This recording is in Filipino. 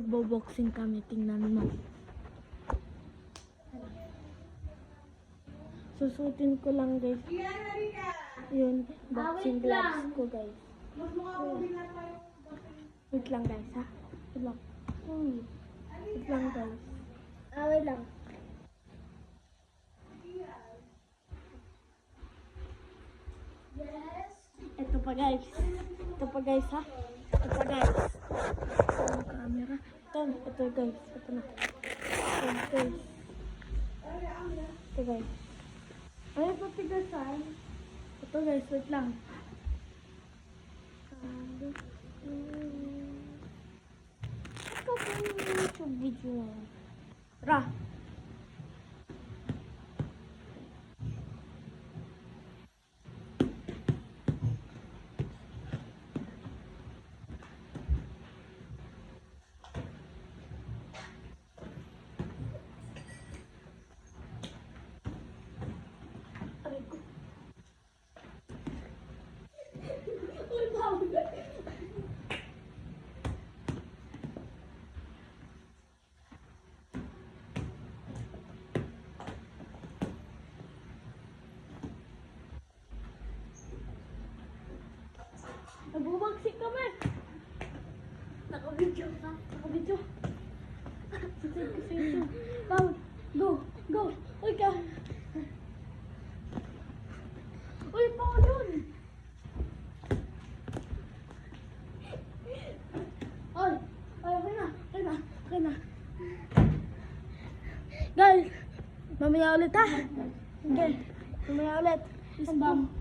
magbo-boxing kami. Tingnan mo. Susutin ko lang guys. Yun, boxing gloves ko guys. Wait lang guys ha. Wait lang. Wait lang guys. Wait lang. Ito pa guys. Ito pa guys ha. Ito pa guys. Ito ang camera. Ito guys. Ito na. Ito guys. Ito guys. Ay, patigasan. Ito guys, wait lang. Ito po yung YouTube video. Tara! Nagbumagsik kami. Naka-video ka. Naka-video. Sige. Go. Uy ka. Uy, Paul yun. Oy, okay na. Guys, mamaya ulit ha. Okay, mamaya ulit. Isbam.